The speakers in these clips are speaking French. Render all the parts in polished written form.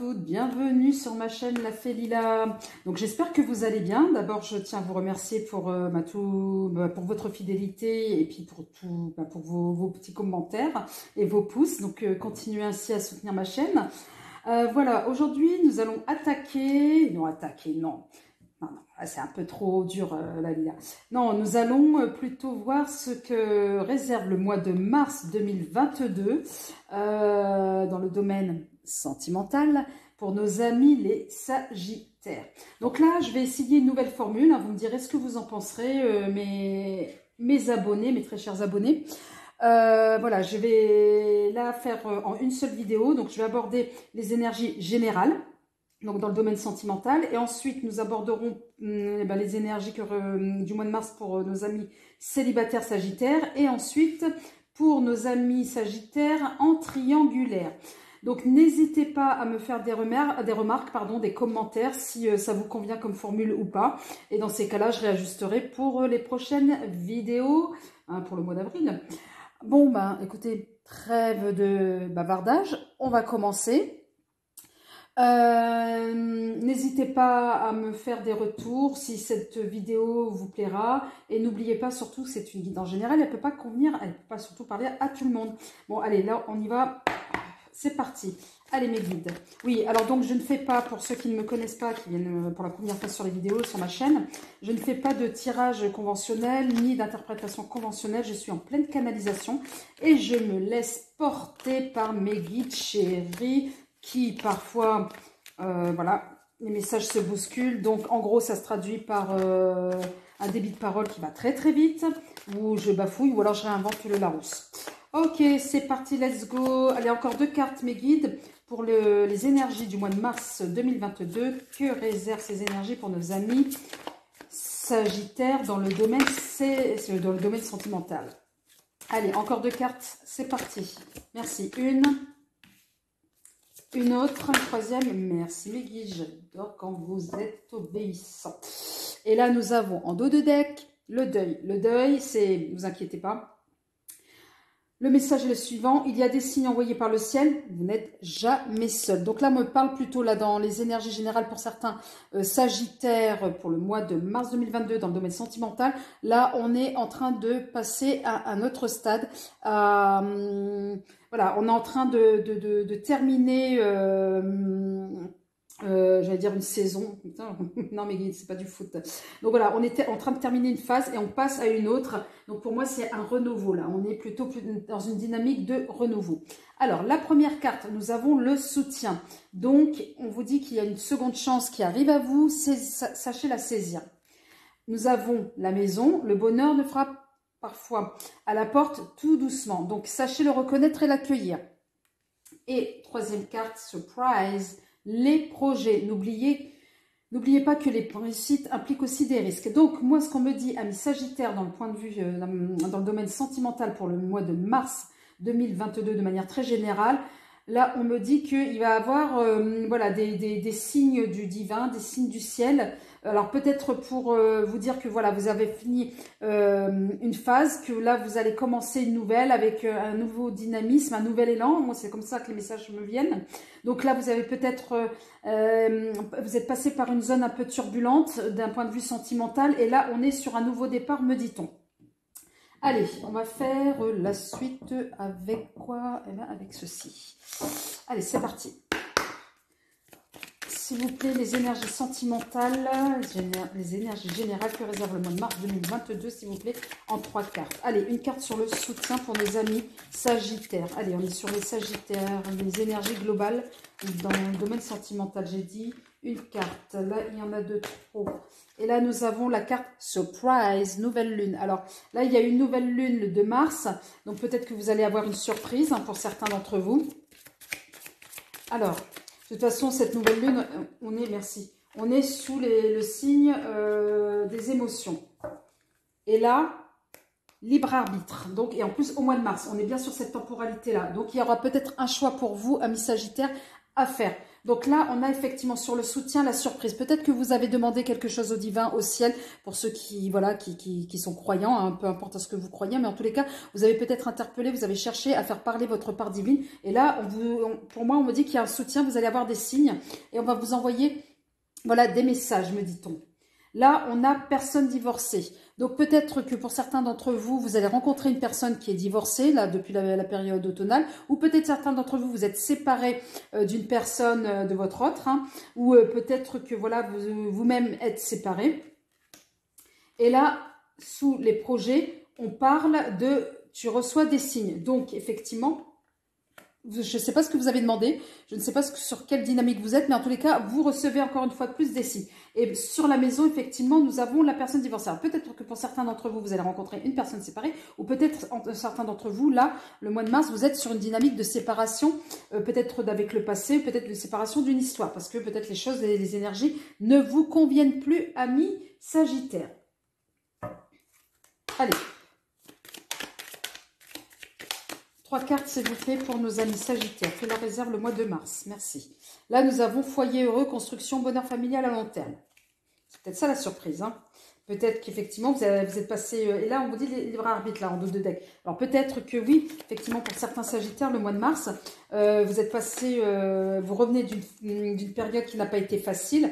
toutes, bienvenue sur ma chaîne La Fée Lila. Donc j'espère que vous allez bien. D'abord je tiens à vous remercier pour, pour votre fidélité et puis pour vos petits commentaires et vos pouces. Donc continuez ainsi à soutenir ma chaîne. Voilà, aujourd'hui nous allons attaquer, non, c'est un peu trop dur la Lila. Non, nous allons plutôt voir ce que réserve le mois de mars 2022 dans le domaine sentimental pour nos amis les Sagittaires. Donc là, je vais essayer une nouvelle formule. Hein, vous me direz ce que vous en penserez, mes abonnés, mes très chers abonnés. Voilà, je vais là faire en une seule vidéo. Donc, je vais aborder les énergies générales. Donc dans le domaine sentimental, et ensuite nous aborderons les énergies du mois de mars pour nos amis célibataires sagittaires, et ensuite pour nos amis sagittaires en triangulaire. Donc n'hésitez pas à me faire des remarques, des commentaires si ça vous convient comme formule ou pas, et dans ces cas-là je réajusterai pour les prochaines vidéos pour le mois d'avril. Bon écoutez, trêve de bavardage, on va commencer. N'hésitez pas à me faire des retours si cette vidéo vous plaira, et n'oubliez pas surtout que c'est une guide en général, elle ne peut pas convenir, elle ne peut pas surtout parler à tout le monde. Bon allez, là on y va, c'est parti. Allez mes guides. Oui, alors donc je ne fais pas, pour ceux qui ne me connaissent pas, qui viennent pour la première fois sur les vidéos sur ma chaîne, je ne fais pas de tirage conventionnel ni d'interprétation conventionnelle, je suis en pleine canalisation et je me laisse porter par mes guides chéris qui parfois, voilà, les messages se bousculent. Donc en gros ça se traduit par un débit de parole qui va très très vite, ou je bafouille, ou alors je réinvente le Larousse. Ok, c'est parti, let's go. Allez, encore deux cartes, mes guides, pour les énergies du mois de mars 2022. Que réservent ces énergies pour nos amis sagittaires dans le domaine sentimental? Allez, encore deux cartes, c'est parti. Merci. Une autre, une troisième. Merci, mes guides. J'adore quand vous êtes obéissants. Et là, nous avons en dos de deck le deuil. Le deuil, c'est, ne vous inquiétez pas, le message est le suivant: il y a des signes envoyés par le ciel, vous n'êtes jamais seul. Donc là, on me parle plutôt là dans les énergies générales pour certains sagittaires pour le mois de mars 2022 dans le domaine sentimental. Là, on est en train de passer à un autre stade. Voilà, on est en train de terminer... j'allais dire une saison, putain, non mais c'est pas du foot. Donc voilà, on était en train de terminer une phase et on passe à une autre. Donc pour moi c'est un renouveau là, on est plutôt dans une dynamique de renouveau. Alors la première carte, nous avons le soutien. Donc on vous dit qu'il y a une seconde chance qui arrive à vous, sachez la saisir. Nous avons la maison, le bonheur ne frappe parfois à la porte tout doucement. Donc sachez le reconnaître et l'accueillir. Et troisième carte, surprise, les projets. N'oubliez pas que les réussites impliquent aussi des risques. Donc, moi, ce qu'on me dit, amis Sagittaires, dans le point de vue, dans le domaine sentimental pour le mois de mars 2022, de manière très générale, là, on me dit qu'il va y avoir voilà, des signes du divin, des signes du ciel. Alors, peut-être pour vous dire que voilà, vous avez fini une phase, que là, vous allez commencer une nouvelle avec un nouveau dynamisme, un nouvel élan. Moi, c'est comme ça que les messages me viennent. Donc là, vous avez peut-être, vous êtes passé par une zone un peu turbulente d'un point de vue sentimental. Et là, on est sur un nouveau départ, me dit-on. Allez, on va faire la suite avec quoi? Eh bien, avec ceci. Allez, c'est parti. S'il vous plaît, les énergies sentimentales, les énergies générales que réserve le mois de mars 2022, s'il vous plaît, en 3 cartes. Allez, une carte sur le soutien pour nos amis sagittaires. Allez, on est sur les sagittaires, les énergies globales dans le domaine sentimental. J'ai dit une carte. Là, il y en a deux trop. Et là, nous avons la carte surprise, nouvelle lune. Alors là, il y a une nouvelle lune le 2 mars. Donc peut-être que vous allez avoir une surprise pour certains d'entre vous. Alors... de toute façon, cette nouvelle lune, on est sous le signe des émotions. Et là, libre arbitre. Donc, et en plus, au mois de mars, on est bien sur cette temporalité-là. Donc, il y aura peut-être un choix pour vous, amis Sagittaires, à faire. Donc là, on a effectivement sur le soutien, la surprise. Peut-être que vous avez demandé quelque chose au divin, au ciel, pour ceux qui, voilà, qui sont croyants, hein, peu importe à ce que vous croyez, mais en tous les cas, vous avez peut-être interpellé, vous avez cherché à faire parler votre part divine. Et là, pour moi, on me dit qu'il y a un soutien, vous allez avoir des signes et on va vous envoyer, voilà, des messages, me dit-on. Là, on n'a personne divorcée. Donc, peut-être que pour certains d'entre vous, vous allez rencontrer une personne qui est divorcée, là, depuis la période automnale, ou peut-être certains d'entre vous, vous êtes séparés d'une personne de votre autre, hein, ou peut-être que, voilà, vous-même êtes séparés. Et là, sous les projets, on parle de « tu reçois des signes ». Donc, effectivement, je ne sais pas ce que vous avez demandé, je ne sais pas sur quelle dynamique vous êtes, mais en tous les cas, vous recevez encore une fois de plus des signes. Et sur la maison, effectivement, nous avons la personne divorcée. Peut-être que pour certains d'entre vous, vous allez rencontrer une personne séparée, ou peut-être certains d'entre vous, là, le mois de mars, vous êtes sur une dynamique de séparation, peut-être avec le passé, peut-être de séparation d'une histoire, parce que peut-être les choses, les énergies ne vous conviennent plus, amis Sagittaires. Allez. 3 cartes, s'il vous plaît, pour nos amis Sagittaires. Que leur réserve le mois de mars. Merci. Là, nous avons foyer heureux, construction, bonheur familial à long terme. C'est peut-être ça la surprise. Hein. Peut-être qu'effectivement, vous êtes passé... et là, on vous dit libre arbitre, là, en dos de deck. Alors, peut-être que oui, effectivement, pour certains Sagittaires, le mois de mars, vous êtes passé... vous revenez d'une période qui n'a pas été facile.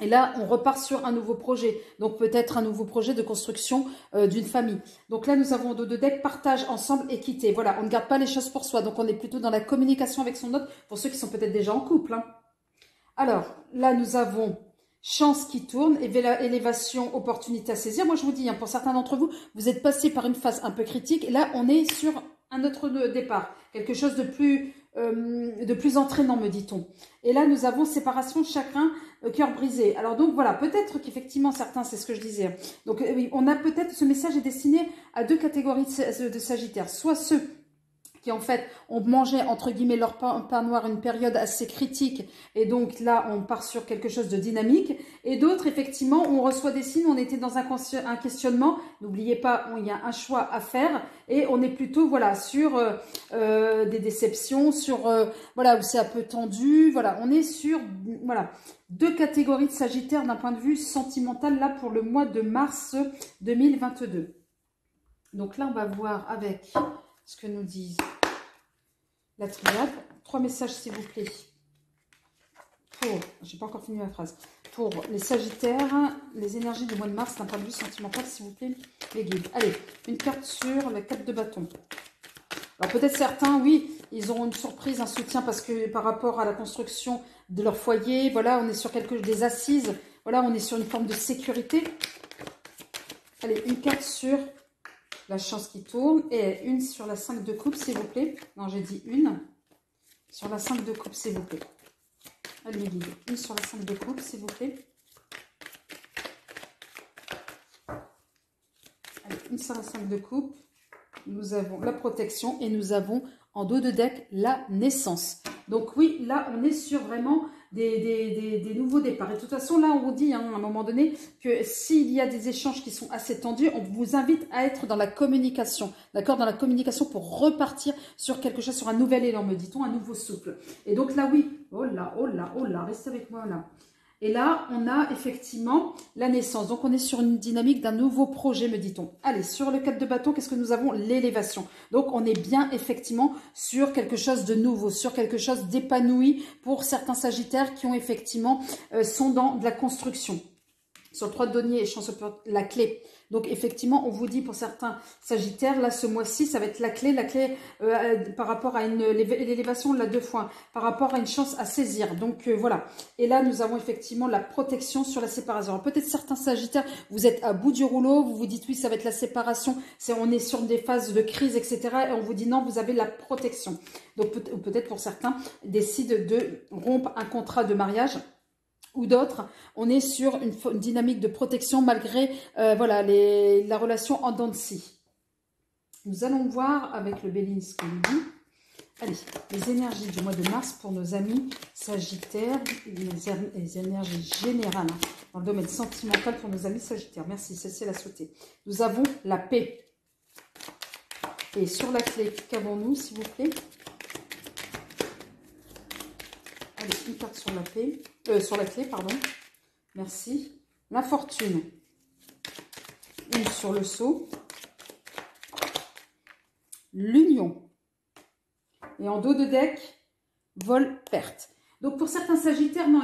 Et là, on repart sur un nouveau projet. Donc, peut-être un nouveau projet de construction d'une famille. Donc là, nous avons en dos de deck partage ensemble, équité. Voilà, on ne garde pas les choses pour soi. Donc, on est plutôt dans la communication avec son autre, pour ceux qui sont peut-être déjà en couple. Hein. Alors, là, nous avons chance qui tourne, élévation, opportunité à saisir. Moi, je vous dis, hein, pour certains d'entre vous, vous êtes passé par une phase un peu critique. Et là, on est sur un autre départ. Quelque chose de plus entraînant, me dit-on. Et là, nous avons séparation, chagrin, cœur brisé. Alors donc, voilà, peut-être qu'effectivement, certains, c'est ce que je disais. Donc, oui, on a peut-être, ce message est destiné à 2 catégories de Sagittaires. Soit ceux qui en fait ont mangé entre guillemets leur pain noir une période assez critique et donc là on part sur quelque chose de dynamique et d'autres effectivement on reçoit des signes, on était dans un questionnement, n'oubliez pas il y a un choix à faire et on est plutôt voilà sur des déceptions, sur voilà où c'est un peu tendu, voilà on est sur voilà 2 catégories de Sagittaire d'un point de vue sentimental là pour le mois de mars 2022. Donc là on va voir avec ce que nous disent la triade. 3 messages, s'il vous plaît. J'ai pas encore fini ma phrase. Pour les Sagittaires, les énergies du mois de mars, d'un point de vue sentimental, s'il vous plaît, les guides. Allez, une carte sur la 4 de bâton. Alors peut-être certains, oui, ils auront une surprise, un soutien, parce que par rapport à la construction de leur foyer, voilà, on est sur des assises, voilà, on est sur une forme de sécurité. Allez, une carte sur... la chance qui tourne, et une sur la 5 de coupe, s'il vous plaît. Non, j'ai dit une. Sur la 5 de coupe, s'il vous plaît. Allez, mes guides. Une sur la 5 de coupe, s'il vous plaît. Allez, une sur la 5 de coupe. Nous avons la protection, et nous avons en dos de deck la naissance. Donc oui, là, on est sur vraiment des nouveaux départs. Et de toute façon, là, on vous dit hein, à un moment donné que s'il y a des échanges qui sont assez tendus, on vous invite à être dans la communication, d'accord, dans la communication pour repartir sur quelque chose, sur un nouvel élan, me dit-on, un nouveau souffle. Et donc là, oui, oh là, oh là, oh là, restez avec moi là. Et là, on a effectivement la naissance. Donc, on est sur une dynamique d'un nouveau projet, me dit-on. Allez, sur le 4 de bâton, qu'est-ce que nous avons? L'élévation. Donc, on est bien effectivement sur quelque chose de nouveau, sur quelque chose d'épanoui pour certains Sagittaires qui ont effectivement sont dans de la construction. Sur le 3 de denier et chance la clé. Donc, effectivement, on vous dit pour certains Sagittaires, là, ce mois-ci, ça va être la clé par rapport à l'élévation de la 2 fois, par rapport à une chance à saisir. Donc, voilà. Et là, nous avons effectivement la protection sur la séparation. Peut-être certains Sagittaires, vous êtes à bout du rouleau, vous vous dites, oui, ça va être la séparation, on est sur des phases de crise, etc. Et on vous dit, non, vous avez la protection. Donc, peut-être pour certains, décident de rompre un contrat de mariage. Ou d'autres, on est sur une dynamique de protection malgré voilà, la relation en dents de scie. Nous allons voir avec le Béline ce qu'on nous dit. Allez, les énergies du mois de mars pour nos amis Sagittaires, les énergies générales hein, dans le domaine sentimental pour nos amis Sagittaires. Merci, celle-ci l'a sauté. Nous avons la paix. Et sur la clé, qu'avons-nous s'il vous plaît? Allez, une carte sur la paix, sur la clé, pardon. Merci. L'infortune. Une sur le seau. L'union. Et en dos de deck, vol, perte. Donc pour certains Sagittaires, non,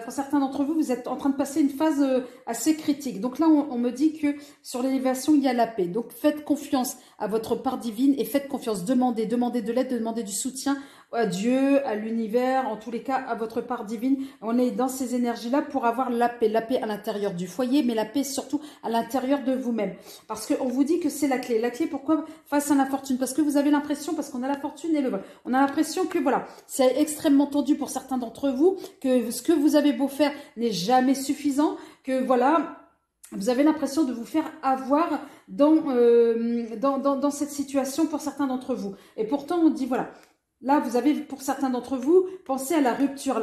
pour certains d'entre vous, vous êtes en train de passer une phase assez critique. Donc là, on me dit que sur l'élévation, il y a la paix. Donc faites confiance à votre part divine et faites confiance. Demandez de l'aide, demandez du soutien à Dieu, à l'univers, en tous les cas, à votre part divine. On est dans ces énergies-là pour avoir la paix à l'intérieur du foyer, mais la paix surtout à l'intérieur de vous-même. Parce qu'on vous dit que c'est la clé. La clé, pourquoi face à l'infortune? Parce que vous avez l'impression, parce qu'on a la fortune et le vol, on a l'impression que voilà, c'est extrêmement tendu pour certains d'entre vous, que ce que vous avez beau faire n'est jamais suffisant, que voilà, vous avez l'impression de vous faire avoir dans cette situation pour certains d'entre vous. Et pourtant, on dit voilà, là, vous avez, pour certains d'entre vous, pensé à la rupture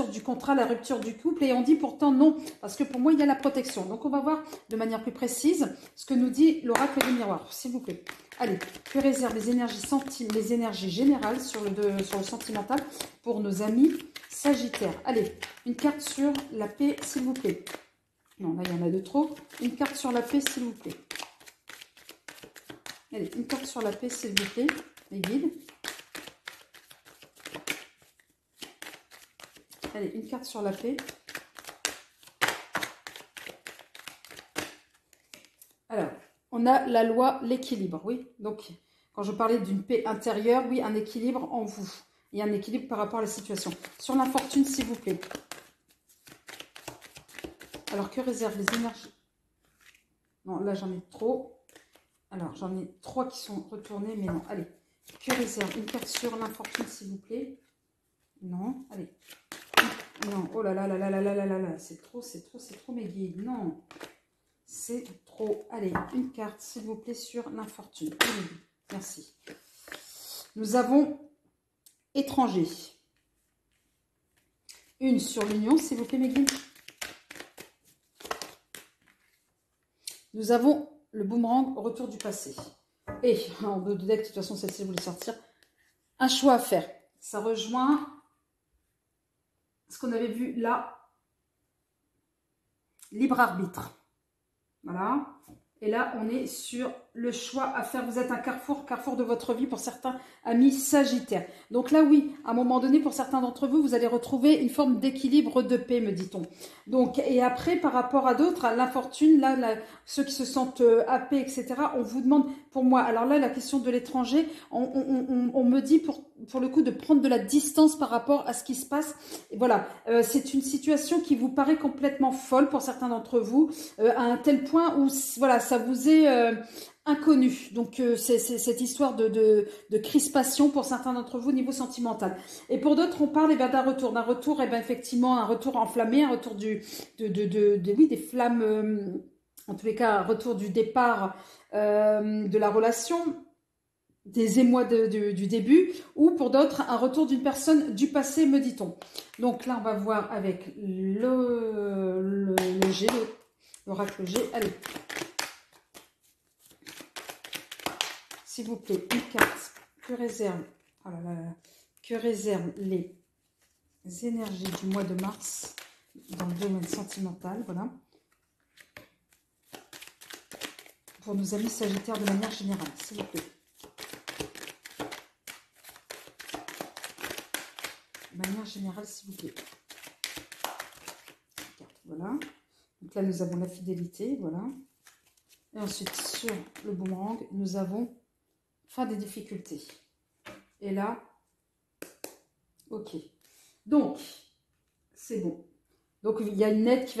du contrat, la rupture du couple, et on dit pourtant non, parce que pour moi, il y a la protection. Donc, on va voir de manière plus précise ce que nous dit l'oracle du miroir, s'il vous plaît. Allez, que réservent les énergies générales sur le sentimental pour nos amis Sagittaires. Allez, une carte sur la paix, s'il vous plaît. Non, là, il y en a de trop. Une carte sur la paix, s'il vous plaît. Allez, une carte sur la paix, s'il vous plaît, les guides. Allez, une carte sur la paix. Alors, on a la loi, l'équilibre, oui. Donc, quand je parlais d'une paix intérieure, oui, un équilibre en vous. Et un équilibre par rapport à la situation. Sur l'infortune, s'il vous plaît. Alors, que réservent les énergies? Non, là, j'en ai trop. Alors, j'en ai 3 qui sont retournés, mais non. Allez, que réserve une carte sur l'infortune, s'il vous plaît? Non, allez. Non, oh là là là là là là là là là, c'est trop mes guides, non, c'est trop. Allez, une carte, s'il vous plaît, sur l'infortune. Merci. Nous avons étranger. Une sur l'union, s'il vous plaît, mes guides. Nous avons le boomerang, retour du passé. Et en dos de deck, de toute façon, celle-ci, je voulais sortir. Un choix à faire. Ça rejoint ce qu'on avait vu là, libre arbitre. Voilà. Et là, on est sur le choix à faire. Vous êtes un carrefour de votre vie pour certains amis Sagittaires. Donc là, oui, à un moment donné, pour certains d'entre vous, vous allez retrouver une forme d'équilibre, de paix, me dit-on. Donc, et après, par rapport à d'autres, à l'infortune, là, ceux qui se sentent happés, etc., on vous demande, pour moi, alors là, la question de l'étranger, on me dit pour le coup de prendre de la distance par rapport à ce qui se passe. Et voilà, c'est une situation qui vous paraît complètement folle pour certains d'entre vous, à un tel point où, voilà, ça vous est inconnu. Donc, c'est cette histoire de crispation pour certains d'entre vous au niveau sentimental. Et pour d'autres, on parle d'un retour, effectivement, un retour enflammé, un retour oui, des flammes, en tous les cas, un retour du départ de la relation, des émois du début, ou pour d'autres, un retour d'une personne du passé, me dit-on. Donc là, on va voir avec le G, l'oracle G. Allez. S'il vous plaît, une carte que réserve, oh là là là, que réservent les énergies du mois de mars dans le domaine sentimental, voilà. Pour nos amis Sagittaires de manière générale, s'il vous plaît. De manière générale, s'il vous plaît. Voilà. Donc là, nous avons la fidélité, voilà. Et ensuite, sur le boomerang, nous avons fin des difficultés. Et là, ok. Donc, c'est bon. Donc, il y a une aide qui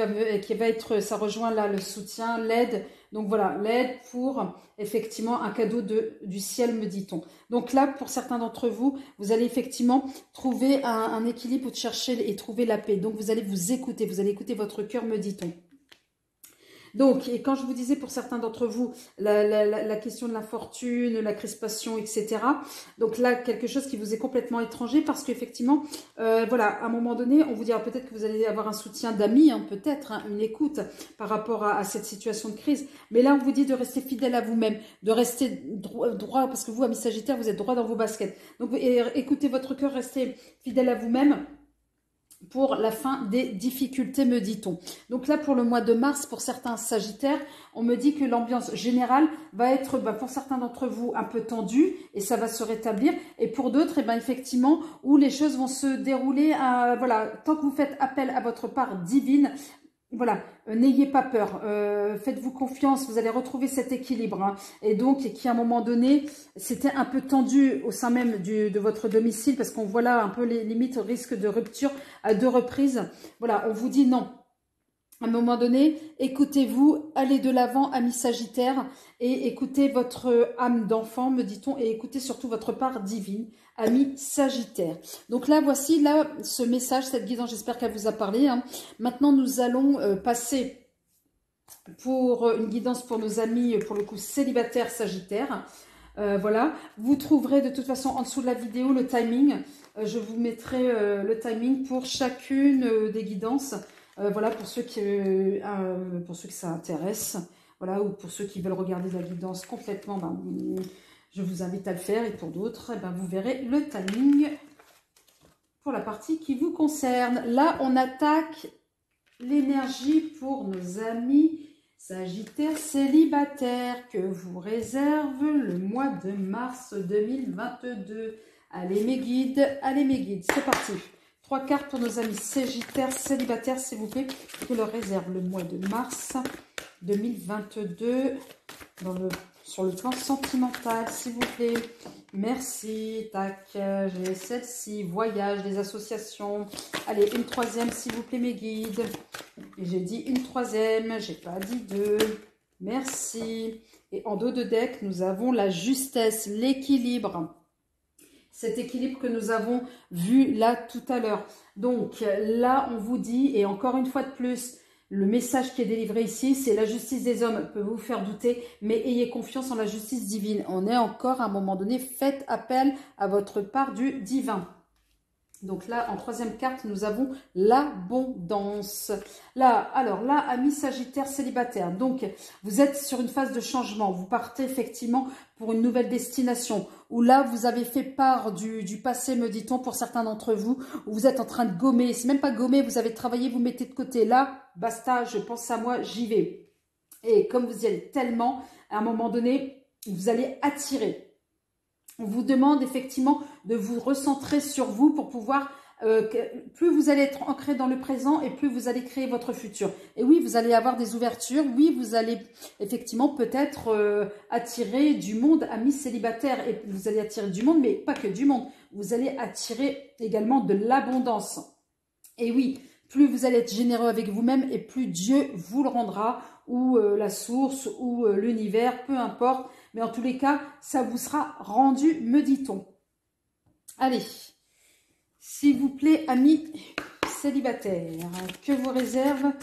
va être, ça rejoint là le soutien, l'aide. Donc voilà, l'aide pour effectivement un cadeau du ciel, me dit-on. Donc là, pour certains d'entre vous, vous allez effectivement trouver un équilibre, chercher et trouver la paix. Donc vous allez vous allez écouter votre cœur, me dit-on. Donc, et quand je vous disais pour certains d'entre vous, la question de la fortune, la crispation, etc. Donc là, quelque chose qui vous est complètement étranger parce qu'effectivement, voilà, à un moment donné, on vous dira peut-être que vous allez avoir un soutien d'amis, hein, peut-être, hein, une écoute par rapport à cette situation de crise. Mais là, on vous dit de rester fidèle à vous-même, de rester droit, parce que vous, amis Sagittaires, vous êtes droit dans vos baskets. Donc, écoutez votre cœur, restez fidèle à vous-même. pour la fin des difficultés, me dit-on. Donc là, pour le mois de mars, pour certains Sagittaires, on me dit que l'ambiance générale va être, pour certains d'entre vous, un peu tendue et ça va se rétablir. Et pour d'autres, effectivement, où les choses vont se dérouler, voilà, tant que vous faites appel à votre part divine, voilà, n'ayez pas peur, faites-vous confiance, vous allez retrouver cet équilibre. Hein. Et donc, qui à un moment donné, c'était un peu tendu au sein même de votre domicile, parce qu'on voit là un peu les limites, risque de rupture à 2 reprises. Voilà, on vous dit non. À un moment donné, écoutez-vous, allez de l'avant, amis Sagittaires, et écoutez votre âme d'enfant, me dit-on, et écoutez surtout votre part divine, amis Sagittaires. Donc là, voici là ce message, cette guidance, j'espère qu'elle vous a parlé. Hein. Maintenant, nous allons passer pour une guidance pour nos amis, pour le coup, célibataires Sagittaires. Voilà, vous trouverez de toute façon en dessous de la vidéo le timing. Je vous mettrai le timing pour chacune des guidances. Voilà, pour ceux que ça intéresse, voilà, ou pour ceux qui veulent regarder la guidance complètement, je vous invite à le faire. Et pour d'autres, vous verrez le timing pour la partie qui vous concerne. Là, on attaque l'énergie pour nos amis Sagittaires célibataires que vous réserve le mois de mars 2022. Allez mes guides, c'est parti. 3 cartes pour nos amis Sagittaires célibataires, s'il vous plaît, que leur réserve le mois de mars 2022 sur le plan sentimental, s'il vous plaît. Merci. Tac, j'ai celle-ci. Voyage, des associations. Allez, une troisième, s'il vous plaît, mes guides. Et j'ai dit une troisième, j'ai pas dit 2. Merci. Et en dos de deck, nous avons la justesse, l'équilibre. Cet équilibre que nous avons vu là tout à l'heure. Donc là, on vous dit, et encore une fois de plus, le message qui est délivré ici, c'est la justice des hommes peut vous faire douter, mais ayez confiance en la justice divine. On est encore à un moment donné, faites appel à votre part du divin. Donc là, en troisième carte, nous avons l'abondance. Là, alors là, amis Sagittaires célibataires. Donc, vous êtes sur une phase de changement. Vous partez effectivement pour une nouvelle destination. Où là, vous avez fait part du passé, me dit-on, pour certains d'entre vous. Où vous êtes en train de gommer. C'est même pas gommer, vous avez travaillé, vous mettez de côté. Là, basta, je pense à moi, j'y vais. Et comme vous y allez tellement, à un moment donné, vous allez attirer. On vous demande effectivement de vous recentrer sur vous pour pouvoir, plus vous allez être ancré dans le présent et plus vous allez créer votre futur. Et oui, vous allez avoir des ouvertures, oui, vous allez effectivement peut-être attirer du monde, amis célibataires, et vous allez attirer du monde, mais pas que du monde, vous allez attirer également de l'abondance. Et oui, plus vous allez être généreux avec vous-même et plus Dieu vous le rendra, ou la source, ou l'univers, peu importe. Mais en tous les cas, ça vous sera rendu, me dit-on. Allez, s'il vous plaît, amis célibataires, que vous réserve,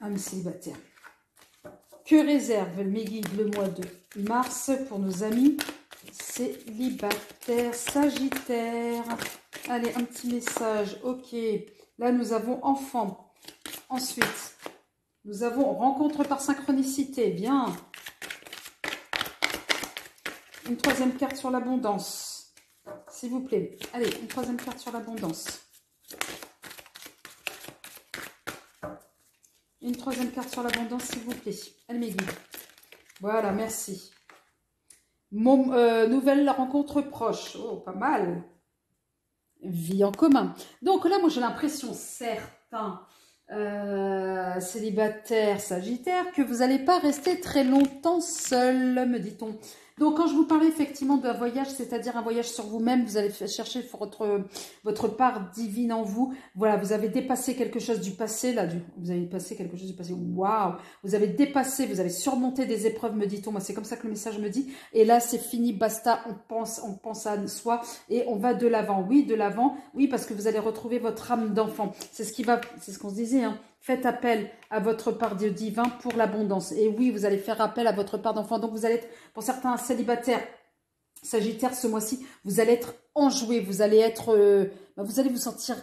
amis célibataires, que réserve mes guides le mois de mars pour nos amis célibataires, Sagittaires. Allez, un petit message, ok. Là, nous avons enfant. Ensuite, nous avons rencontre par synchronicité, bien. Une troisième carte sur l'abondance, s'il vous plaît. Allez, une troisième carte sur l'abondance. Une troisième carte sur l'abondance, s'il vous plaît. Allez, mes guides. Voilà, merci. Nouvelle rencontre proche. Oh, pas mal. Vie en commun. Donc là, moi, j'ai l'impression, certains célibataires, Sagittaires, que vous n'allez pas rester très longtemps seul, me dit-on. Donc, quand je vous parlais effectivement d'un voyage, c'est-à-dire un voyage sur vous-même, vous allez chercher votre part divine en vous. Voilà, vous avez dépassé quelque chose du passé, là, vous avez passé quelque chose du passé. Waouh! Vous avez dépassé, vous avez surmonté des épreuves, me dit-on. Moi, c'est comme ça que le message me dit. Et là, c'est fini, basta, on pense à soi et on va de l'avant. Oui, de l'avant. Oui, parce que vous allez retrouver votre âme d'enfant. C'est ce qu'on se disait, hein. Faites appel à votre part de divin pour l'abondance. Et oui, vous allez faire appel à votre part d'enfant. Donc, vous allez être, pour certains célibataires, Sagittaires, ce mois-ci, vous allez être enjoué. Vous allez être, vous allez vous sentir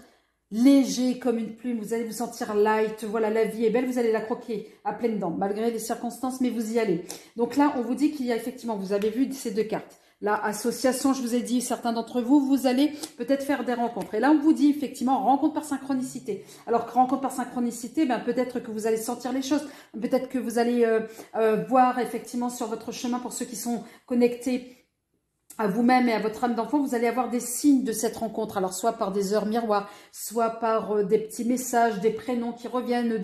léger comme une plume, vous allez vous sentir light, voilà, la vie est belle, vous allez la croquer à pleines dents, malgré les circonstances, mais vous y allez. Donc là, on vous dit qu'il y a effectivement, vous avez vu ces deux cartes. La association, je vous ai dit, certains d'entre vous, vous allez peut-être faire des rencontres. Et là, on vous dit effectivement rencontre par synchronicité. Alors que rencontre par synchronicité, ben, peut-être que vous allez sentir les choses, peut-être que vous allez voir effectivement sur votre chemin, pour ceux qui sont connectés à vous-même et à votre âme d'enfant, vous allez avoir des signes de cette rencontre. Alors, soit par des heures miroirs, soit par des petits messages, des prénoms qui reviennent,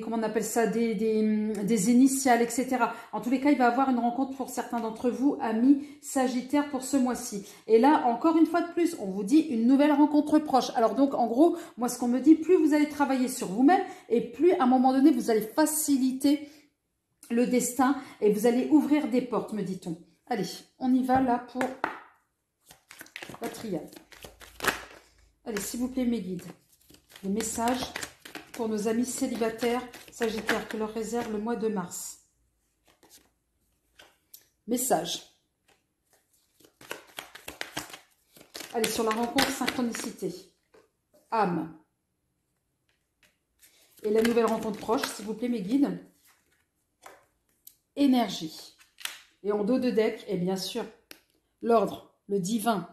comment on appelle ça, des initiales, etc. En tous les cas, il va y avoir une rencontre pour certains d'entre vous, amis Sagittaire, pour ce mois-ci. Et là, encore une fois de plus, on vous dit une nouvelle rencontre proche. Alors donc, en gros, moi, ce qu'on me dit, plus vous allez travailler sur vous-même et plus, à un moment donné, vous allez faciliter le destin et vous allez ouvrir des portes, me dit-on. Allez, on y va là pour la triade. Allez, s'il vous plaît, mes guides. Les messages pour nos amis célibataires, Sagittaire, que leur réserve le mois de mars. Message. Allez, sur la rencontre synchronicité. Âme. Et la nouvelle rencontre proche, s'il vous plaît, mes guides. Énergie. Et en dos de deck, et bien sûr, l'ordre, le divin.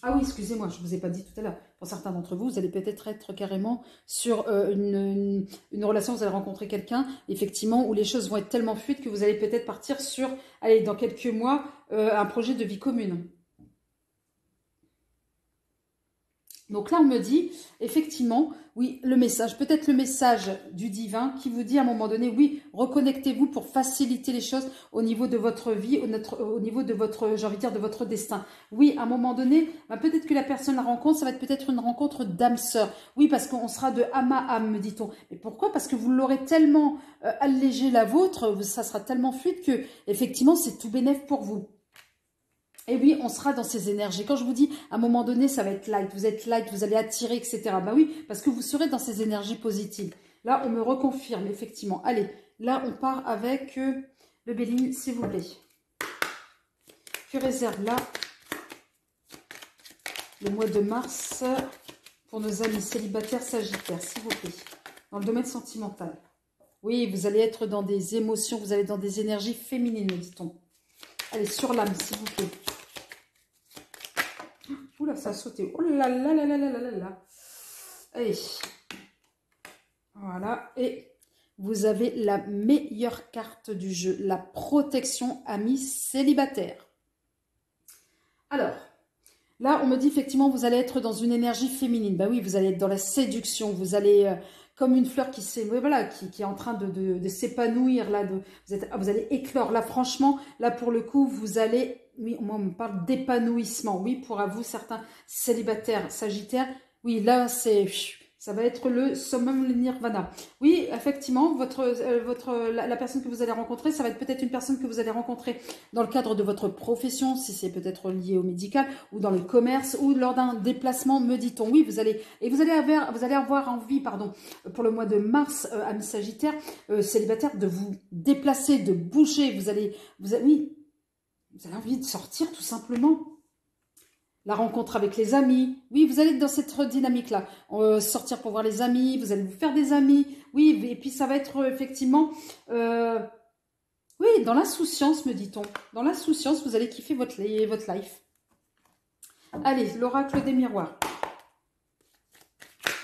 Ah oui, excusez-moi, je ne vous ai pas dit tout à l'heure. Pour certains d'entre vous, vous allez peut-être être carrément sur une relation, vous allez rencontrer quelqu'un, effectivement, où les choses vont être tellement fluides que vous allez peut-être partir sur, allez, dans quelques mois, un projet de vie commune. Donc là, on me dit, effectivement, oui, le message, peut-être le message du divin qui vous dit à un moment donné, oui, reconnectez-vous pour faciliter les choses au niveau de votre vie, au niveau de votre, j'ai envie de dire, de votre destin. Oui, à un moment donné, bah, peut-être que la personne la rencontre, ça va être peut-être une rencontre d'âme sœur. Oui, parce qu'on sera de âme à âme, me dit-on. Mais pourquoi? Parce que vous l'aurez tellement allégé la vôtre, ça sera tellement fluide que, effectivement, c'est tout bénef pour vous. Et oui, on sera dans ces énergies. Quand je vous dis, à un moment donné, ça va être light, vous êtes light, vous allez attirer, etc. Bah oui, parce que vous serez dans ces énergies positives. Là, on me reconfirme, effectivement. Allez, là, on part avec le Béline, s'il vous plaît. Que réserve là le mois de mars pour nos amis célibataires Sagittaires, s'il vous plaît, dans le domaine sentimental. Oui, vous allez être dans des émotions, vous allez dans des énergies féminines, dit-on. Allez, sur l'âme, s'il vous plaît. Oula, ça a sauté. Oh là là là là là là là. Allez. Voilà. Et vous avez la meilleure carte du jeu. La protection, amis célibataires. Alors, là, on me dit effectivement, vous allez être dans une énergie féminine. Ben oui, vous allez être dans la séduction. Vous allez, comme une fleur qui est en train de s'épanouir. Là, vous allez éclore. Là, franchement, là, pour le coup, vous allez... Oui, moi, on me parle d'épanouissement. Oui, pour à vous, certains célibataires, sagittaires. Oui, là, ça va être le summum, le nirvana. Oui, effectivement, la personne que vous allez rencontrer, ça va être peut-être une personne que vous allez rencontrer dans le cadre de votre profession, si c'est peut-être lié au médical, ou dans le commerce, ou lors d'un déplacement, me dit-on. Oui, vous allez avoir envie, pardon, pour le mois de mars, amis sagittaires, célibataires, de vous déplacer, de bouger. Oui, vous avez envie de sortir tout simplement. La rencontre avec les amis. Oui, vous allez être dans cette dynamique-là. Sortir pour voir les amis, vous allez vous faire des amis. Oui, et puis ça va être effectivement... oui, dans l'insouciance, me dit-on. Dans l'insouciance, vous allez kiffer votre life. Allez, l'oracle des miroirs.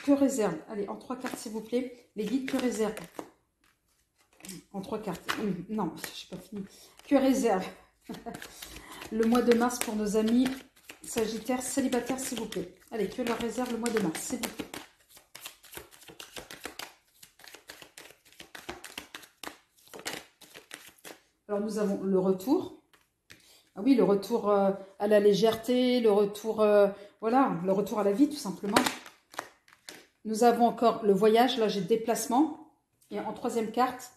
Que réserve? Allez, en 3 cartes, s'il vous plaît. Les guides, que réserve? En 3 cartes. Non, je n'ai pas fini. Que réserve le mois de mars pour nos amis Sagittaires célibataires, s'il vous plaît. Allez, que leur réserve le mois de mars, s'il vous plaît. Alors, nous avons le retour. Ah oui, le retour à la légèreté, le retour, voilà, le retour à la vie, tout simplement. Nous avons encore le voyage, là, j'ai déplacement. Et en 3e carte,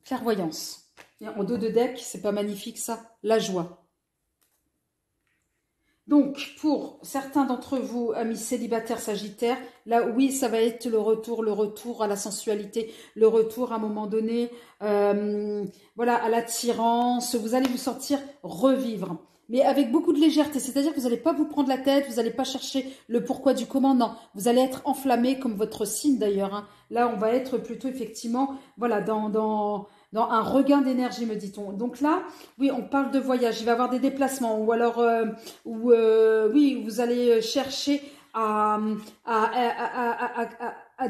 clairvoyance. Et en dos de deck, c'est pas magnifique, ça, la joie. Donc, pour certains d'entre vous, amis célibataires sagittaires, là, oui, ça va être le retour à la sensualité, le retour à un moment donné, voilà, à l'attirance. Vous allez vous sentir revivre. mais avec beaucoup de légèreté. C'est-à-dire que vous n'allez pas vous prendre la tête, vous n'allez pas chercher le pourquoi du comment. Non, vous allez être enflammé comme votre signe d'ailleurs. Hein. Là, on va être plutôt effectivement, voilà, dans un regain d'énergie, me dit-on. Donc là, oui, on parle de voyage. Il va y avoir des déplacements ou alors, oui, vous allez chercher à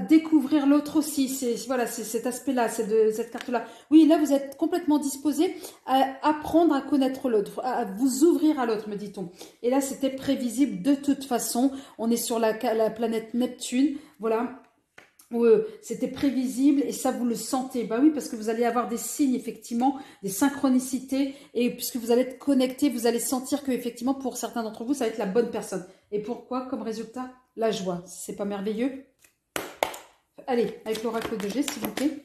découvrir l'autre aussi. C'est voilà, c'est cet aspect-là, c'est de cette carte-là. Oui, là, vous êtes complètement disposé à apprendre à connaître l'autre, à vous ouvrir à l'autre, me dit-on. Et là, c'était prévisible de toute façon. On est sur la planète Neptune, voilà. C'était prévisible et ça vous le sentez. Bah oui, parce que vous allez avoir des signes effectivement, des synchronicités et puisque vous allez être connecté, vous allez sentir que effectivement pour certains d'entre vous, ça va être la bonne personne. Et pourquoi comme résultat? La joie. C'est pas merveilleux? Allez, avec l'oracle de G, s'il vous plaît,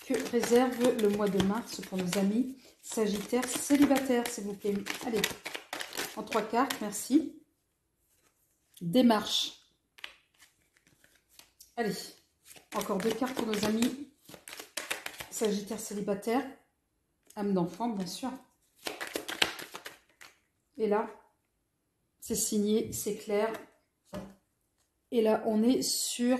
que réserve le mois de mars pour nos amis Sagittaires célibataires, s'il vous plaît. Allez, en 3 cartes, merci. Démarche. Allez. Encore 2 cartes pour nos amis Sagittaires célibataires. Âme d'enfant, bien sûr. Et là, c'est signé, c'est clair. Et là, on est sur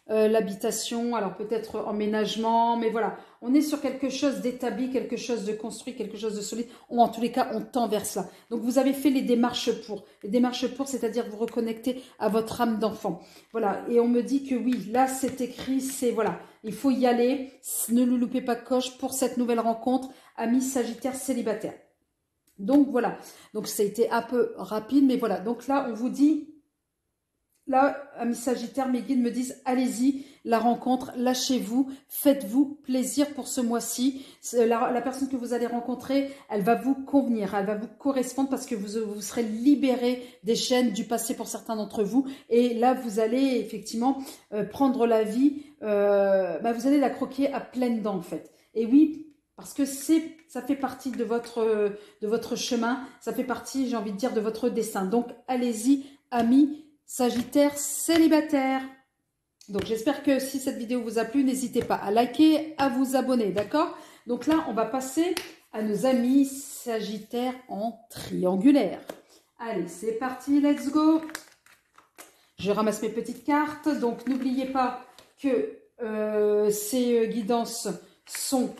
l'habitation. Alors, peut-être emménagement, mais voilà. On est sur quelque chose d'établi, quelque chose de construit, quelque chose de solide. Ou en tous les cas, on tend vers cela. Donc, vous avez fait les démarches pour. Les démarches pour, c'est-à-dire vous reconnecter à votre âme d'enfant. Voilà. Et on me dit que oui, là, c'est écrit, c'est voilà. Il faut y aller. Ne le loupez pas de coche pour cette nouvelle rencontre. Amis Sagittaires célibataires. Donc, voilà. Donc, ça a été un peu rapide, mais voilà. Donc là, on vous dit... Là, amis Sagittaires, mes guides me disent, allez-y, la rencontre, lâchez-vous, faites-vous plaisir pour ce mois-ci. La personne que vous allez rencontrer, elle va vous convenir, elle va vous correspondre parce que vous serez libéré des chaînes du passé pour certains d'entre vous. Et là, vous allez effectivement prendre la vie, vous allez la croquer à pleines dents en fait. Et oui, parce que ça fait partie de votre chemin, ça fait partie, j'ai envie de dire, de votre destin. Donc, allez-y, amis Sagittaire célibataire. Donc, j'espère que si cette vidéo vous a plu, n'hésitez pas à liker, à vous abonner, d'accord? Donc là, on va passer à nos amis Sagittaires en triangulaire. Allez, c'est parti, let's go. Je ramasse mes petites cartes. Donc, n'oubliez pas que ces guidances sont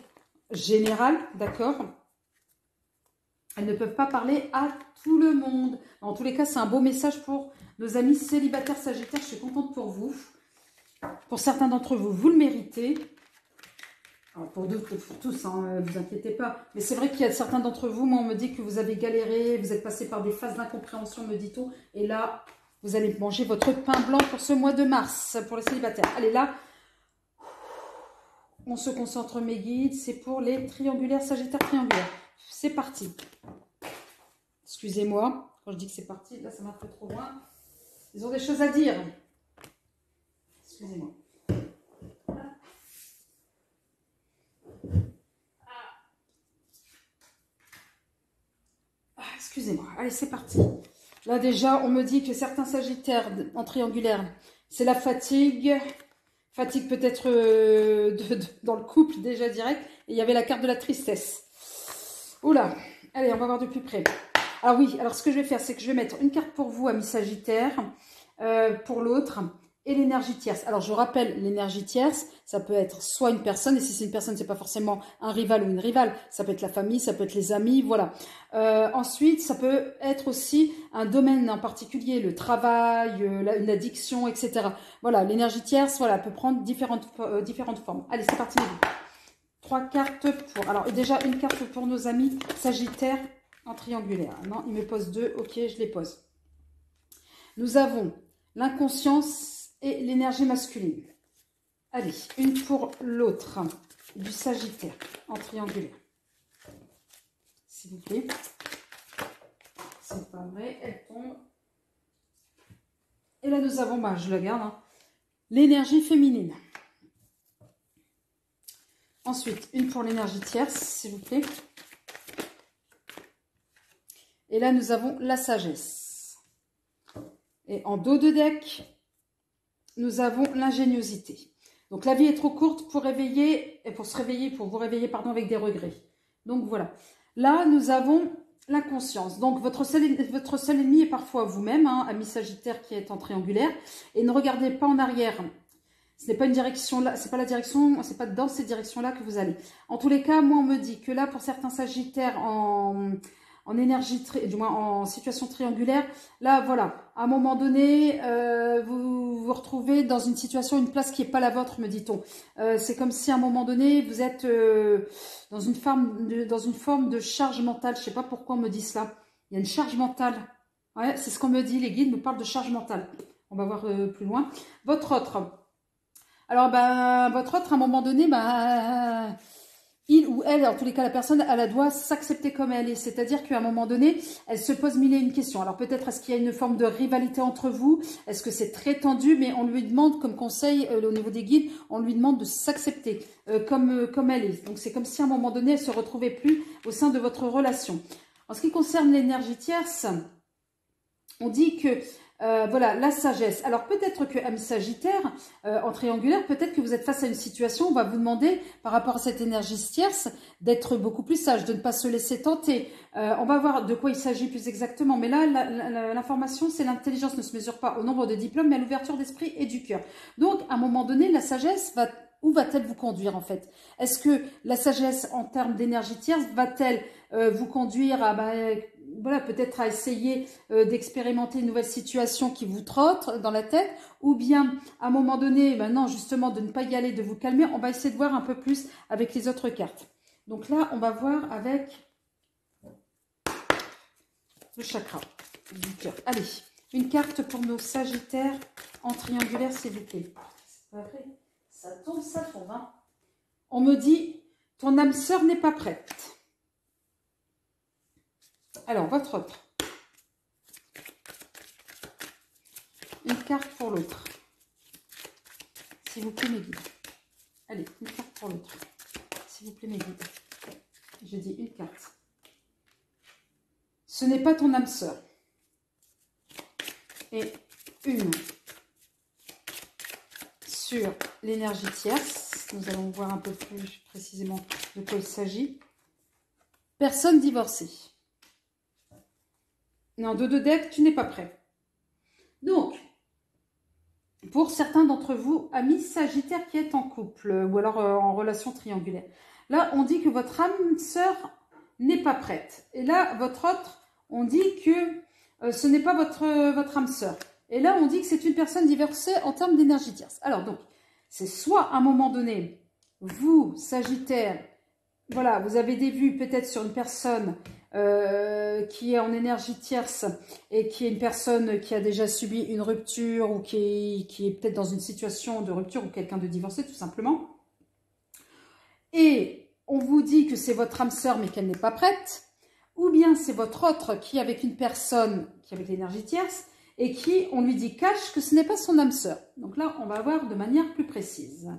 générales, d'accord? Elles ne peuvent pas parler à tout le monde. En tous les cas, c'est un beau message pour nos amis célibataires Sagittaires. Je suis contente pour vous. Pour certains d'entre vous, vous le méritez. Alors pour d'autres, pour tous, ne vous inquiétez pas. Mais c'est vrai qu'il y a certains d'entre vous, moi on me dit que vous avez galéré, vous êtes passé par des phases d'incompréhension, me dit-on. Et là, vous allez manger votre pain blanc pour ce mois de mars, pour les célibataires. Allez là, on se concentre mes guides. C'est pour les triangulaires, Sagittaires triangulaires. C'est parti. Excusez-moi, quand je dis que c'est parti, là ça m'a fait trop loin. Ils ont des choses à dire. Excusez-moi. Excusez-moi. Allez, c'est parti. Là déjà, on me dit que certains Sagittaires en triangulaire, c'est la fatigue. Fatigue peut-être dans le couple déjà direct. Et il y avait la carte de la tristesse. Oula. Allez, on va voir de plus près. Alors oui, alors ce que je vais faire, c'est que je vais mettre une carte pour vous, amis Sagittaires, pour l'autre, et l'énergie tierce. Alors je rappelle, l'énergie tierce, ça peut être soit une personne, et si c'est une personne, c'est pas forcément un rival ou une rivale, ça peut être la famille, ça peut être les amis, voilà. Ensuite, ça peut être aussi un domaine en particulier, le travail, une addiction, etc. Voilà, l'énergie tierce, voilà, peut prendre différentes formes. Allez, c'est parti. 3 cartes pour... Alors déjà, une carte pour nos amis Sagittaires en triangulaire. Non, il me pose 2. Ok, je les pose. Nous avons l'inconscience et l'énergie masculine. Allez, une pour l'autre du Sagittaire en triangulaire. S'il vous plaît. C'est pas vrai, elle tombe. Et là, nous avons, je la garde, l'énergie féminine. Ensuite, une pour l'énergie tierce, s'il vous plaît. Et là, nous avons la sagesse. Et en dos de deck, nous avons l'ingéniosité. Donc, la vie est trop courte pour réveiller, et pour se réveiller, pour vous réveiller, pardon, avec des regrets. Donc, voilà. Là, nous avons La conscience. Donc, votre seul ennemi est parfois vous-même, hein, ami Sagittaire qui est en triangulaire. Et ne regardez pas en arrière. Ce n'est pas une direction là, c'est pas la direction, c'est pas dans cette direction-là que vous allez. En tous les cas, moi, on me dit que là, pour certains Sagittaires en énergie, du moins en situation triangulaire, là, voilà, à un moment donné, vous vous retrouvez dans une situation, une place qui n'est pas la vôtre, me dit-on. C'est comme si à un moment donné, vous êtes dans une forme de charge mentale. Je ne sais pas pourquoi on me dit cela. Il y a une charge mentale. Ouais, c'est ce qu'on me dit, les guides me parlent de charge mentale. On va voir plus loin. Votre autre. Alors, votre autre, à un moment donné, il ou elle, en tous les cas la personne, elle doit s'accepter comme elle est. C'est-à-dire qu'à un moment donné, elle se pose mille et une questions. Alors peut-être est-ce qu'il y a une forme de rivalité entre vous? Est-ce que c'est très tendu? Mais on lui demande, comme conseil au niveau des guides, on lui demande de s'accepter comme elle est. Donc c'est comme si à un moment donné, elle ne se retrouvait plus au sein de votre relation. En ce qui concerne l'énergie tierce, on dit que voilà, la sagesse. Alors peut-être que, ami Sagittaire, en triangulaire, peut-être que vous êtes face à une situation, on va vous demander, par rapport à cette énergie tierce, d'être beaucoup plus sage, de ne pas se laisser tenter. On va voir de quoi il s'agit plus exactement. Mais là, l'information, c'est l'intelligence ne se mesure pas au nombre de diplômes, mais à l'ouverture d'esprit et du cœur. Donc, à un moment donné, la sagesse va... Où va-t-elle vous conduire en fait? Est-ce que la sagesse en termes d'énergie tierce va-t-elle vous conduire à... voilà, peut-être à essayer d'expérimenter une nouvelle situation qui vous trotte dans la tête, ou bien à un moment donné, non, justement, de ne pas y aller, de vous calmer. On va essayer de voir un peu plus avec les autres cartes. Donc là, on va voir avec le chakra du cœur. Allez, une carte pour nos Sagittaires en triangulaire, s'il vous plaît. C'est pas vrai, ça tombe, hein. On me dit, ton âme sœur n'est pas prête. Alors, votre autre. Une carte pour l'autre. S'il vous plaît, mes guides. Allez, une carte pour l'autre. S'il vous plaît, mes guides. J'ai dit une carte. Ce n'est pas ton âme sœur. Et une sur l'énergie tierce. Nous allons voir un peu plus précisément de quoi il s'agit. Personne divorcée. Non, de deux decks, tu n'es pas prêt. Donc, pour certains d'entre vous, amis Sagittaire qui est en couple ou alors en relation triangulaire, là, on dit que votre âme sœur n'est pas prête. Et là, votre autre, on dit que ce n'est pas votre âme sœur. Et là, on dit que c'est une personne divorcée en termes d'énergie tierce. Alors, donc, c'est soit à un moment donné, vous, Sagittaire, voilà, vous avez des vues peut-être sur une personne qui est en énergie tierce et qui est une personne qui a déjà subi une rupture ou qui est peut-être dans une situation de rupture ou quelqu'un de divorcé tout simplement. Et on vous dit que c'est votre âme sœur mais qu'elle n'est pas prête. Ou bien c'est votre autre qui est avec une personne qui est avec l'énergie tierce et qui, on lui dit cache que ce n'est pas son âme sœur. Donc là, on va voir de manière plus précise.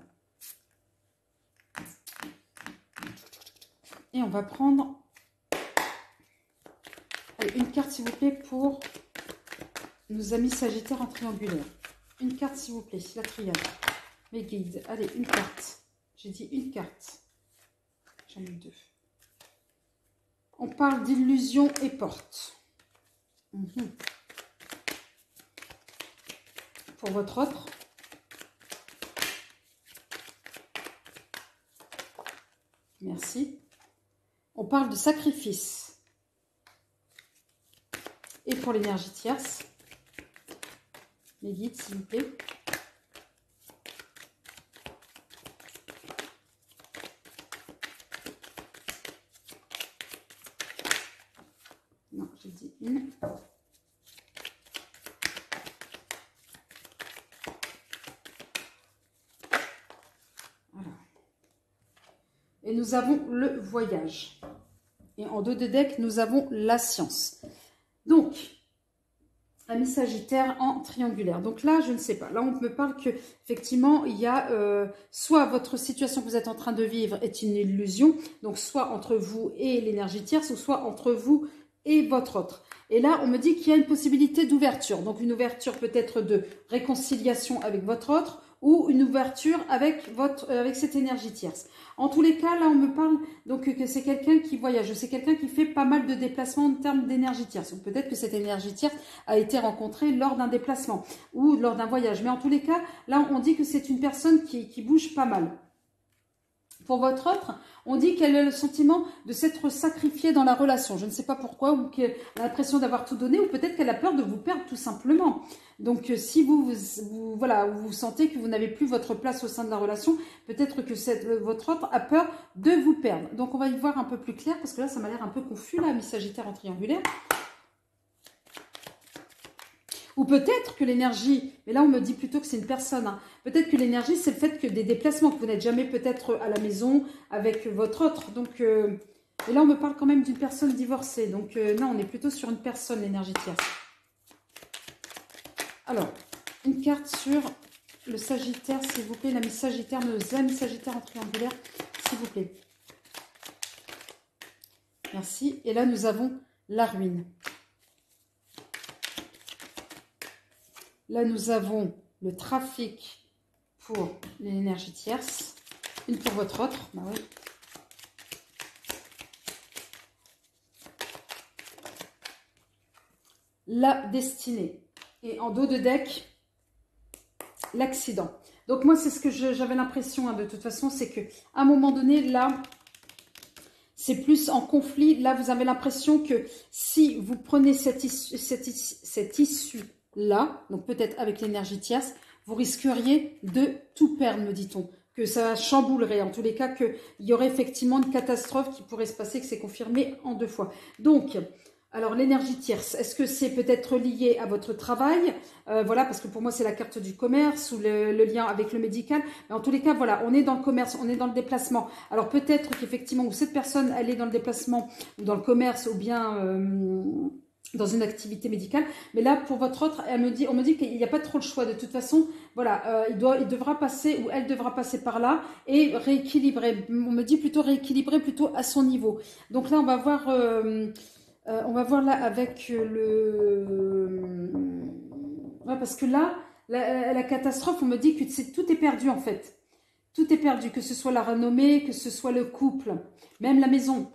Et on va prendre allez, une carte, s'il vous plaît, pour nos amis Sagittaires en triangulaire. Une carte, s'il vous plaît, la triade. Mes guides. Allez, une carte. J'ai dit une carte. J'en ai deux. On parle d'illusion et porte. Pour votre autre. Merci. On parle de sacrifice. Et pour l'énergie tierce, mes guides, s'il vous plaît. Non, j'ai dit une. Voilà. Et nous avons le voyage. Et en deux de deck, nous avons la science. Donc, amis Sagittaire en triangulaire. Donc là, je ne sais pas. Là, on me parle que effectivement, il y a soit votre situation que vous êtes en train de vivre est une illusion, donc soit entre vous et l'énergie tierce, ou soit entre vous et votre autre. Et là, on me dit qu'il y a une possibilité d'ouverture. Donc, une ouverture peut-être de réconciliation avec votre autre, ou une ouverture avec cette énergie tierce. En tous les cas, là, on me parle donc que c'est quelqu'un qui voyage, c'est quelqu'un qui fait pas mal de déplacements en termes d'énergie tierce. Ou peut-être que cette énergie tierce a été rencontrée lors d'un déplacement ou lors d'un voyage. Mais en tous les cas, là, on dit que c'est une personne qui bouge pas mal. Pour votre autre, on dit qu'elle a le sentiment de s'être sacrifiée dans la relation. Je ne sais pas pourquoi, ou qu'elle a l'impression d'avoir tout donné, ou peut-être qu'elle a peur de vous perdre tout simplement. Donc, si voilà, vous sentez que vous n'avez plus votre place au sein de la relation, peut-être que votre autre a peur de vous perdre. Donc, on va y voir un peu plus clair, parce que là, ça m'a l'air un peu confus, là, mi-sagittaire en triangulaire. Ou peut-être que l'énergie, mais là on me dit plutôt que c'est une personne, hein. Peut-être que l'énergie c'est le fait que des déplacements, que vous n'êtes jamais peut-être à la maison avec votre autre. Donc, et là on me parle quand même d'une personne divorcée. Donc non, on est plutôt sur une personne, l'énergie tierce. Alors, une carte sur le Sagittaire, s'il vous plaît, l'ami Sagittaire, nos amis Sagittaires en triangulaire, s'il vous plaît. Merci. Et là nous avons la ruine. Là, nous avons le trafic pour l'énergie tierce. Une pour votre autre. Bah oui. La destinée. Et en dos de deck, l'accident. Donc moi, c'est ce que j'avais l'impression, hein, de toute façon, c'est qu'à un moment donné, là, c'est plus en conflit. Là, vous avez l'impression que si vous prenez cette issue là, donc peut-être avec l'énergie tierce, vous risqueriez de tout perdre, me dit-on. Que ça chamboulerait, en tous les cas, qu'il y aurait effectivement une catastrophe qui pourrait se passer, que c'est confirmé en 2 fois. Donc, alors l'énergie tierce, est-ce que c'est peut-être lié à votre travail? Voilà, parce que pour moi, c'est la carte du commerce ou le lien avec le médical. Mais en tous les cas, voilà, on est dans le commerce, on est dans le déplacement. Alors peut-être qu'effectivement, où cette personne, elle est dans le déplacement ou dans le commerce ou bien dans une activité médicale, mais là pour votre autre, on me dit qu'il n'y a pas trop le choix de toute façon. Voilà, il devra passer ou elle devra passer par là et rééquilibrer. On me dit plutôt rééquilibrer plutôt à son niveau. Donc là on va voir là avec ouais, parce que là la catastrophe, on me dit que tout est perdu en fait. Tout est perdu, que ce soit la renommée, que ce soit le couple, même la maison.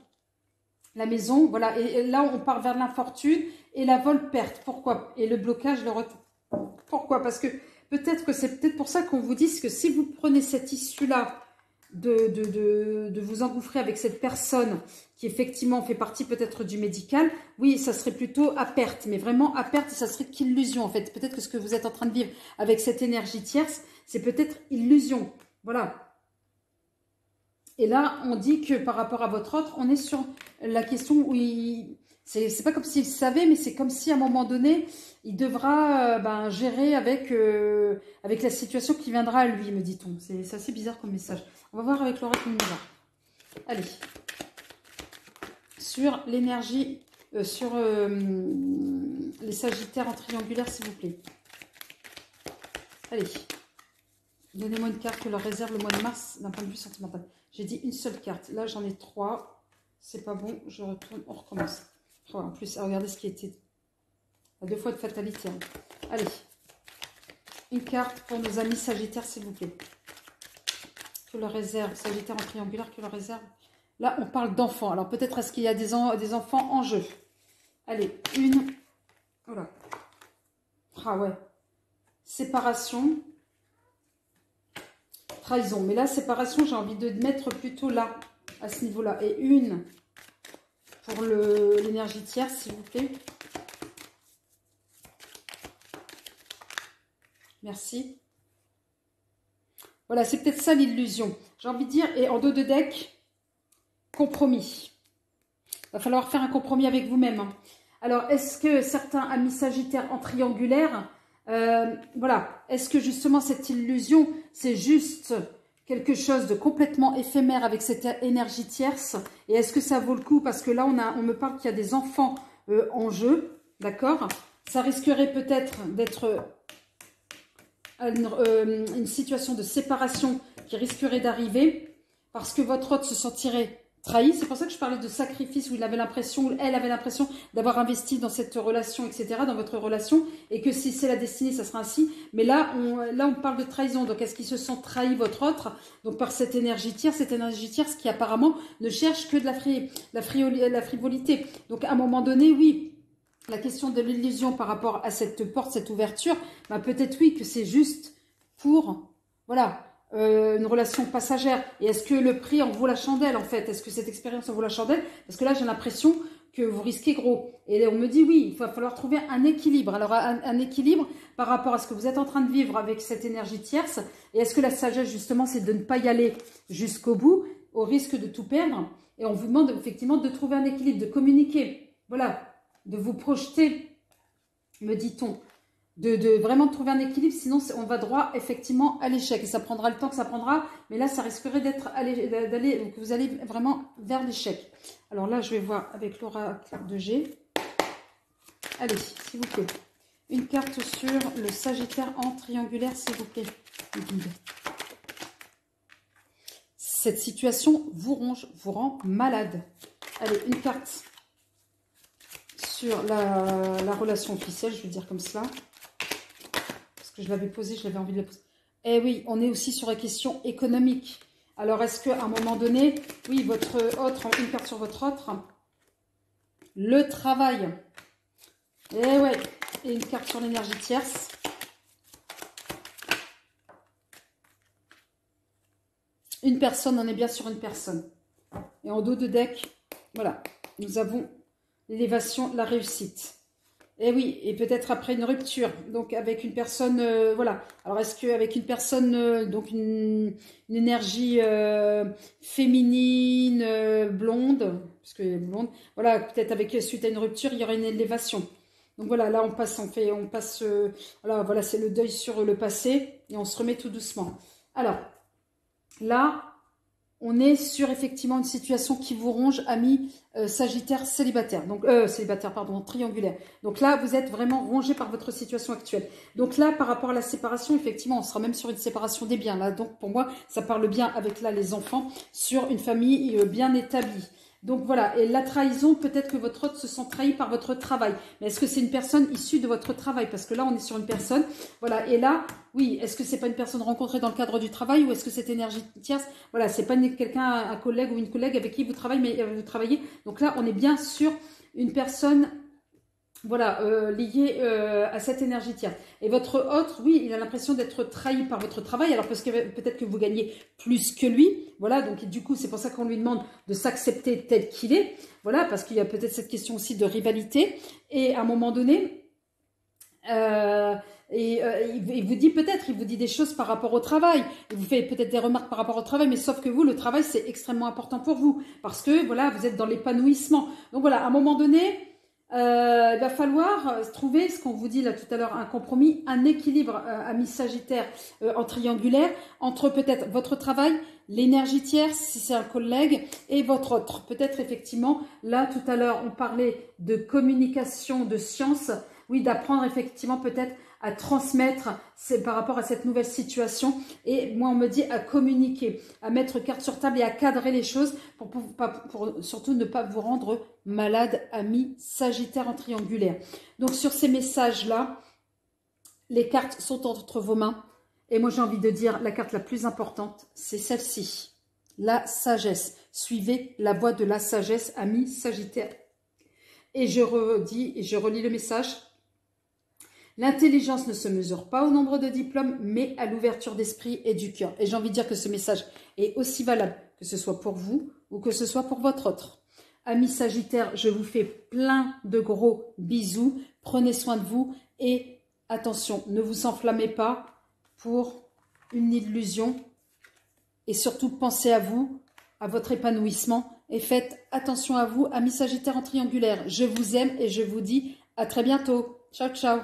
La maison, voilà, et là on part vers l'infortune et la vol-perte. Pourquoi? Et le blocage, le retour. Pourquoi? Parce que peut-être que c'est peut-être pour ça qu'on vous dit que si vous prenez cette issue-là de vous engouffrer avec cette personne qui effectivement fait partie peut-être du médical, oui, ça serait plutôt à perte, mais vraiment à perte, ça serait qu'illusion en fait. Peut-être que ce que vous êtes en train de vivre avec cette énergie tierce, c'est peut-être illusion. Voilà. Et là, on dit que par rapport à votre autre, on est sur la question où c'est pas comme s'il savait, mais c'est comme si à un moment donné, il devra gérer avec la situation qui viendra à lui, me dit-on. C'est assez bizarre comme message. On va voir avec l'oracle numéro. Allez. Sur l'énergie, sur les Sagittaires en triangulaire, s'il vous plaît. Allez. Donnez-moi une carte que leur réserve le mois de mars d'un point de vue sentimental. J'ai dit une seule carte. Là, j'en ai 3. C'est pas bon. Je retourne. On recommence. Oh, en plus, regardez ce qui était. 2 fois de fatalité. Hein. Allez. Une carte pour nos amis Sagittaires, s'il vous plaît. Que leur réserve. Sagittaire en triangulaire, que leur réserve. Là, on parle d'enfants. Alors, peut-être est-ce qu'il y a des enfants en jeu. Allez. Une. Voilà. Ah ouais. Séparation. Trahison. Mais là, séparation, j'ai envie de mettre plutôt là, à ce niveau-là. Et une pour l'énergie tierce, s'il vous plaît. Merci. Voilà, c'est peut-être ça l'illusion. J'ai envie de dire, et en dos de deck, compromis. Il va falloir faire un compromis avec vous-même. Hein. Alors, est-ce que certains amis Sagittaires en triangulaire... voilà, est-ce que justement cette illusion, c'est juste quelque chose de complètement éphémère avec cette énergie tierce? Et est-ce que ça vaut le coup? Parce que là, on me parle qu'il y a des enfants en jeu, d'accord? Ça risquerait peut-être d'être une situation de séparation qui risquerait d'arriver parce que votre hôte se sentirait trahi. C'est pour ça que je parlais de sacrifice, où il avait l'impression, où elle avait l'impression d'avoir investi dans cette relation, etc., dans votre relation, et que si c'est la destinée, ça sera ainsi. Mais là, on parle de trahison. Donc, est-ce qu'il se sent trahi, votre autre, donc par cette énergie tierce ce qui apparemment ne cherche que de la frivolité. Donc, à un moment donné, oui, la question de l'illusion par rapport à cette porte, cette ouverture, bah, peut-être oui que c'est juste pour, voilà, une relation passagère. Et est-ce que le prix en vaut la chandelle, en fait? Est-ce que cette expérience en vaut la chandelle? Parce que là, j'ai l'impression que vous risquez gros. Et on me dit, oui, il va falloir trouver un équilibre. Alors, un équilibre par rapport à ce que vous êtes en train de vivre avec cette énergie tierce. Et est-ce que la sagesse, justement, c'est de ne pas y aller jusqu'au bout, au risque de tout perdre? Et on vous demande, effectivement, de trouver un équilibre, de communiquer. Voilà. De vous projeter, me dit-on, de vraiment trouver un équilibre, sinon on va droit effectivement à l'échec. Et ça prendra le temps que ça prendra, mais là, ça risquerait que vous allez vraiment vers l'échec. Alors là, je vais voir avec l'oracle de G. Allez, s'il vous plaît. Une carte sur le Sagittaire en triangulaire, s'il vous plaît. Cette situation vous ronge, vous rend malade. Allez, une carte sur la relation officielle, je vais dire comme cela. Parce que je l'avais posée, je l'avais envie de la poser. Eh oui, on est aussi sur la question économique. Alors, est-ce qu'à un moment donné, oui, votre autre, une carte sur votre autre, le travail. Eh ouais, et une carte sur l'énergie tierce. Une personne, on est bien sur une personne. Et en dos de deck, voilà, nous avons l'élévation, la réussite. Et oui, et peut-être après une rupture, donc avec une personne, voilà. Alors, est-ce qu'avec une personne, donc une énergie féminine, blonde, parce que blonde, voilà, peut-être avec suite à une rupture, il y aura une élévation. Donc voilà, là on passe, voilà, c'est le deuil sur le passé et on se remet tout doucement. Alors, là, on est sur effectivement une situation qui vous ronge, amis Sagittaire célibataire. Donc, célibataire, pardon, triangulaire. Donc là, vous êtes vraiment rongé par votre situation actuelle. Donc là, par rapport à la séparation, effectivement, on sera même sur une séparation des biens. Là, donc pour moi, ça parle bien avec là les enfants sur une famille bien établie. Donc voilà, et la trahison, peut-être que votre autre se sent trahi par votre travail. Mais est-ce que c'est une personne issue de votre travail? Parce que là, on est sur une personne, voilà, et là, oui, est-ce que c'est pas une personne rencontrée dans le cadre du travail ou est-ce que cette énergie tierce, voilà, c'est pas quelqu'un, un collègue ou une collègue avec qui vous travaillez, mais vous travaillez. Donc là, on est bien sur une personne, voilà, liée à cette énergie tierce. Et votre autre, oui, il a l'impression d'être trahi par votre travail, alors parce que peut-être que vous gagnez plus que lui, voilà, donc du coup, c'est pour ça qu'on lui demande de s'accepter tel qu'il est, voilà, parce qu'il y a peut-être cette question aussi de rivalité, et à un moment donné, il vous dit peut-être, il vous dit des choses par rapport au travail, il vous fait peut-être des remarques par rapport au travail, mais sauf que vous, le travail, c'est extrêmement important pour vous, parce que, voilà, vous êtes dans l'épanouissement. Donc voilà, à un moment donné, il va falloir trouver, ce qu'on vous dit là tout à l'heure, un compromis, un équilibre, amis Sagittaire en triangulaire, entre peut-être votre travail, l'énergie tierce, si c'est un collègue, et votre autre. Peut-être effectivement, là tout à l'heure, on parlait de communication, de science, oui, d'apprendre effectivement peut-être à transmettre par rapport à cette nouvelle situation. Et moi, on me dit à communiquer, à mettre carte sur table et à cadrer les choses pour surtout ne pas vous rendre malade, amis Sagittaire en triangulaire. Donc, sur ces messages-là, les cartes sont entre vos mains. Et moi, j'ai envie de dire, la carte la plus importante, c'est celle-ci. La sagesse. Suivez la voie de la sagesse, amis Sagittaire. Et je redis et je relis le message. L'intelligence ne se mesure pas au nombre de diplômes, mais à l'ouverture d'esprit et du cœur. Et j'ai envie de dire que ce message est aussi valable, que ce soit pour vous ou que ce soit pour votre autre. Amis Sagittaire, je vous fais plein de gros bisous. Prenez soin de vous et attention, ne vous enflammez pas pour une illusion. Et surtout, pensez à vous, à votre épanouissement. Et faites attention à vous, amis Sagittaire en triangulaire. Je vous aime et je vous dis à très bientôt. Ciao, ciao.